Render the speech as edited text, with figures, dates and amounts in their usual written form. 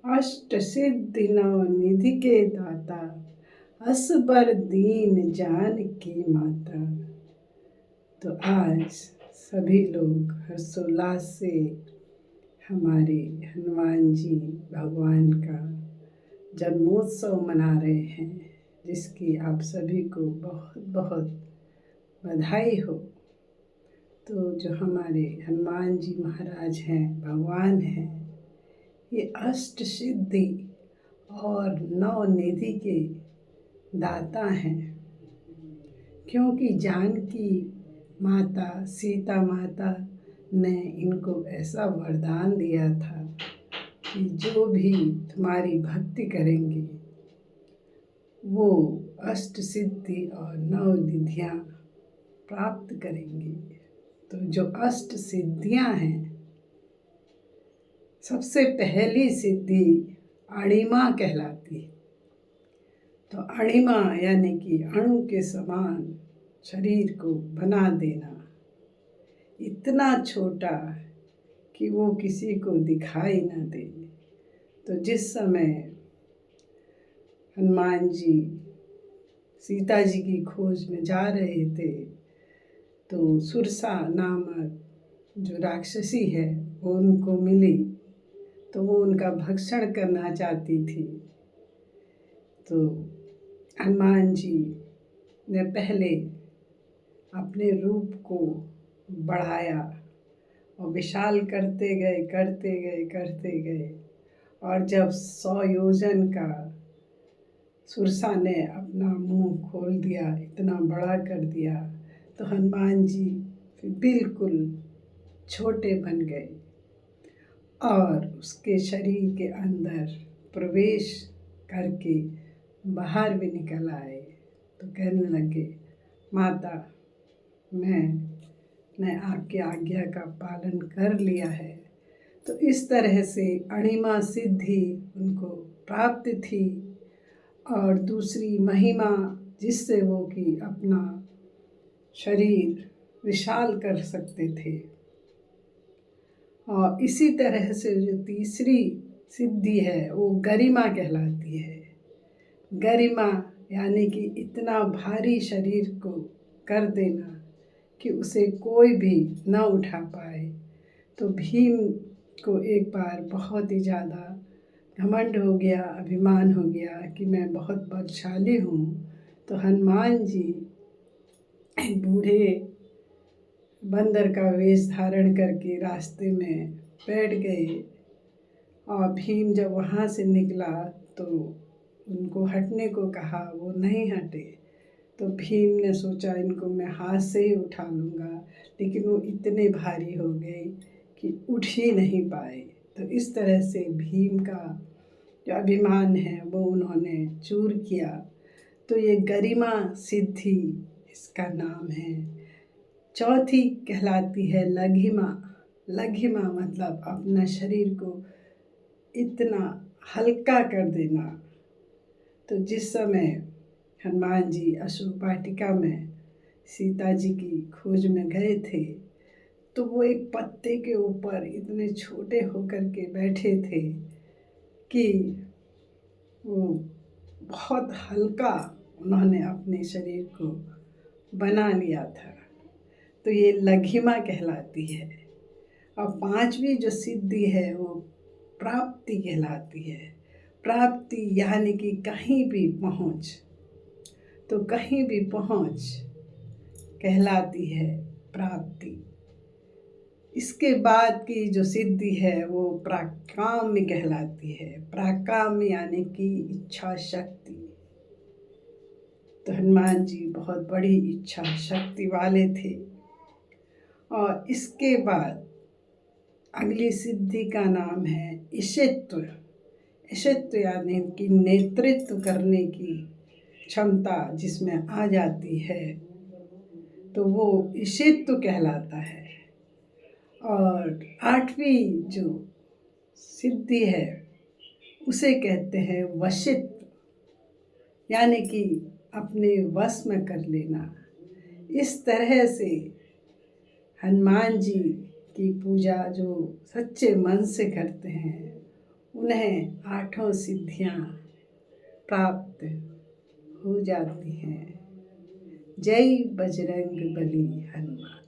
अष्ट सिद्धि नव निधि के दाता, असबर दीन जानकी माता। तो आज सभी लोग हर्षोल्लास से हमारे हनुमान जी भगवान का जन्मोत्सव मना रहे हैं, जिसकी आप सभी को बहुत बहुत बधाई हो। तो जो हमारे हनुमान जी महाराज हैं, भगवान हैं, ये अष्ट सिद्धि और नौ निधि के दाता हैं, क्योंकि जानकी माता सीता माता ने इनको ऐसा वरदान दिया था कि जो भी तुम्हारी भक्ति करेंगे वो अष्ट सिद्धि और नौ निधियाँ प्राप्त करेंगे। तो जो अष्ट सिद्धियाँ हैं, सबसे पहली सिद्धि अणिमा कहलाती है। तो अणिमा यानी कि अणु के समान शरीर को बना देना, इतना छोटा कि वो किसी को दिखाई न दे। तो जिस समय हनुमान जी सीता जी की खोज में जा रहे थे, तो सुरसा नामक जो राक्षसी है वो उनको मिली, तो वो उनका भक्षण करना चाहती थी। तो हनुमान जी ने पहले अपने रूप को बढ़ाया और विशाल करते गए और जब 100 योजन का सुरसा ने अपना मुंह खोल दिया, इतना बड़ा कर दिया, तो हनुमान जी बिल्कुल छोटे बन गए और उसके शरीर के अंदर प्रवेश करके बाहर भी निकल आए। तो कहने लगे, माता मैंने आपकी आज्ञा का पालन कर लिया है। तो इस तरह से अणिमा सिद्धि उनको प्राप्त थी और दूसरी महिमा, जिससे वो कि अपना शरीर विशाल कर सकते थे। और इसी तरह से जो तीसरी सिद्धि है वो गरिमा कहलाती है। गरिमा यानी कि इतना भारी शरीर को कर देना कि उसे कोई भी न उठा पाए। तो भीम को एक बार बहुत ही ज़्यादा घमंड हो गया, अभिमान हो गया कि मैं बहुत बलशाली हूँ। तो हनुमान जी एक बूढ़े बंदर का वेश धारण करके रास्ते में बैठ गए और भीम जब वहाँ से निकला तो उनको हटने को कहा, वो नहीं हटे। तो भीम ने सोचा इनको मैं हाथ से ही उठा लूँगा, लेकिन वो इतने भारी हो गए कि उठ ही नहीं पाए। तो इस तरह से भीम का जो अभिमान है वो उन्होंने चूर किया। तो ये गरिमा सिद्धि इसका नाम है। चौथी कहलाती है लघिमा। लघिमा मतलब अपना शरीर को इतना हल्का कर देना। तो जिस समय हनुमान जी अशोक वाटिका में सीता जी की खोज में गए थे, तो वो एक पत्ते के ऊपर इतने छोटे होकर के बैठे थे कि वो बहुत हल्का उन्होंने अपने शरीर को बना लिया था। तो ये लघिमा कहलाती है। और पांचवी जो सिद्धि है वो प्राप्ति कहलाती है। प्राप्ति यानी कि कहीं भी पहुँच। तो कहीं भी पहुँच कहलाती है प्राप्ति। इसके बाद की जो सिद्धि है वो प्राकाम्य कहलाती है। प्राकाम्य यानी कि इच्छा शक्ति। तो हनुमान जी बहुत बड़ी इच्छा शक्ति वाले थे। और इसके बाद अगली सिद्धि का नाम है ईशित्व। ईशित्व यानी कि नेतृत्व करने की क्षमता जिसमें आ जाती है, तो वो ईशित्व कहलाता है। और आठवीं जो सिद्धि है उसे कहते हैं वशित्व, यानी कि अपने वश में कर लेना। इस तरह से हनुमान जी की पूजा जो सच्चे मन से करते हैं उन्हें आठों सिद्धियां प्राप्त हो जाती हैं। जय बजरंग बली हनुमान।